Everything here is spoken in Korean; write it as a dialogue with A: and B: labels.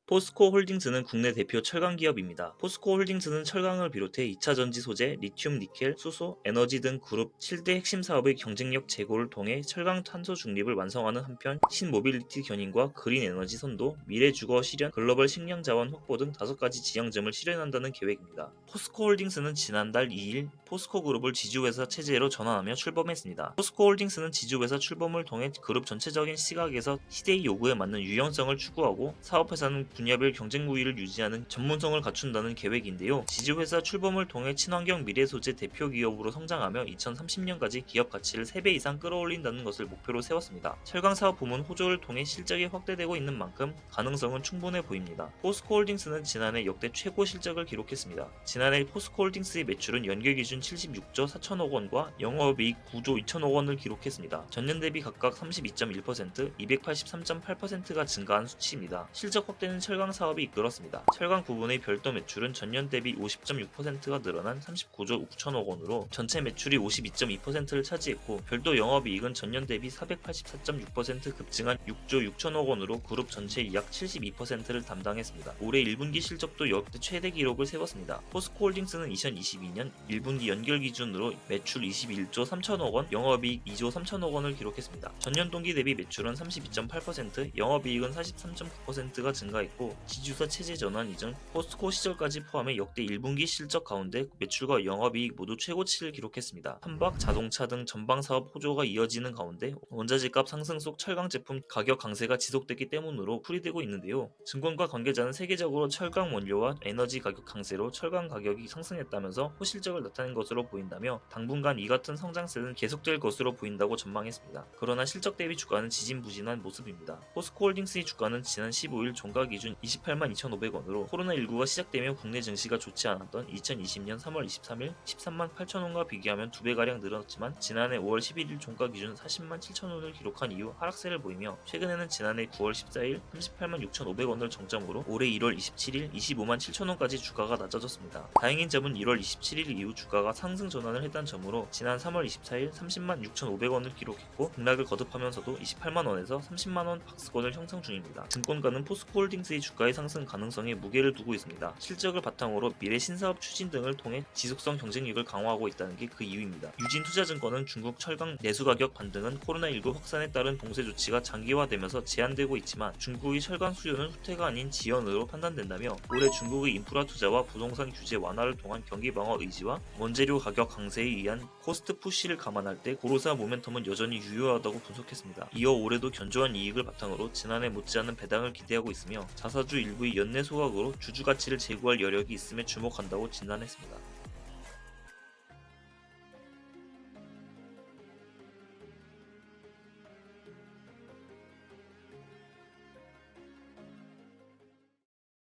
A: 포스코 홀딩스는 국내 대표 철강 기업입니다. 포스코 홀딩스는 철강을 비롯해 2차 전지 소재, 리튬, 니켈, 수소, 에너지 등 그룹 7대 핵심 사업의 경쟁력 제고를 통해 철강 탄소 중립을 완성하는 한편 신모빌리티 견인과 그린 에너지 선도, 미래 주거 실현, 글로벌 식량 자원 확보 등 5가지 지향점을 실현한다는 계획입니다. 포스코 홀딩스는 지난달 2일 포스코 그룹을 지주회사 체제로 전환하며 출범했습니다. 포스코 홀딩스는 지주회사 출범을 통해 그룹 전체적인 시각에서 시대의 요구에 맞는 유연성을 추구하고 사업회사는 분야별 경쟁 우위를 유지하는 전문성을 갖춘다는 계획인데요. 지주회사 출범을 통해 친환경 미래 소재 대표 기업으로 성장하며 2030년까지 기업 가치를 3배 이상 끌어올린다는 것을 목표로 세웠습니다. 철강 사업 부문 호조를 통해 실적이 확대되고 있는 만큼 가능성은 충분해 보입니다. 포스코 홀딩스는 지난해 역대 최고 실적을 기록했습니다. 지난해 포스코 홀딩스의 매출은 연결 기준 76조 4천억 원과 영업이익 9조 2천억 원을 기록했습니다. 전년 대비 각각 32.1%, 283.8%가 증가한 수치입니다. 실적 확대는 철강 사업이 이끌었습니다. 철강 부분의 별도 매출은 전년 대비 50.6%가 늘어난 39조 5천억 원으로 전체 매출이 52.2%를 차지했고 별도 영업이익은 전년 대비 484.6% 급증한 6조 6천억 원으로 그룹 전체의 약 72%를 담당했습니다. 올해 1분기 실적도 역대 최대 기록을 세웠습니다. 포스코 홀딩스는 2022년 1분기 연결 기준으로 매출 21조 3천억 원, 영업이익 2조 3천억 원을 기록했습니다. 전년 동기 대비 매출은 32.8%, 영업이익은 43.9%가 증가했고 지주사 체제 전환 이전 포스코 시절까지 포함해 역대 1분기 실적 가운데 매출과 영업이익 모두 최고치를 기록했습니다. 선박, 자동차 등 전방 사업 호조가 이어지는 가운데 원자재값 상승 속 철강 제품 가격 강세가 지속되기 때문으로 풀이되고 있는데요. 증권가 관계자는 세계적으로 철강 원료와 에너지 가격 강세로 철강 가격이 상승했다면서 호실적을 나타낸 것으로 보인다며 당분간 이 같은 성장세는 계속될 것으로 보인다고 전망했습니다. 그러나 실적 대비 주가는 지진부진한 모습입니다. 포스코 홀딩스의 주가는 지난 15일 종가 기준 28만 2,500원으로 코로나19가 시작되며 국내 증시가 좋지 않았던 2020년 3월 23일 13만 8천원과 비교하면 2배가량 늘었지만 지난해 5월 11일 종가 기준 40만 7천원을 기록한 이후 하락세를 보이며 최근에는 지난해 9월 14일 38만 6,500원을 정점으로 올해 1월 27일 25만 7천원까지 주가가 낮아졌습니다. 다행인 점은 1월 27일 이후 주가가 상승 전환을 했다는 점으로 지난 3월 24일 30만 6,500원을 기록했고 급락을 거듭하면서도 28만원에서 30만원 박스권을 형성 중입니다. 증권가는 포스코 홀딩스의 주가의 상승 가능성에 무게를 두고 있습니다. 실적을 바탕으로 미래 신사업 추진 등을 통해 지속성 경쟁력을 강화하고 있다는 게 그 이유입니다. 유진투자증권은 중국 철강 내수 가격 반등은 코로나19 확산에 따른 봉쇄 조치가 장기화되면서 제한되고 있지만 중국의 철강 수요는 후퇴가 아닌 지연으로 판단된다며 올해 중국의 인프라 투자와 부동산 규제 완화를 통한 경기 방어 의지와 원재료 가격 강세에 의한 코스트 푸시를 감안할 때 고로사 모멘텀은 여전히 유효하다고 분석했습니다. 이어 올해도 견조한 이익을 바탕으로 지난해 못지않은 배당을 기대하고 있으며 자사주 일부의 연내 소각으로 주주 가치를 제고할 여력이 있음에 주목한다고 진단했습니다.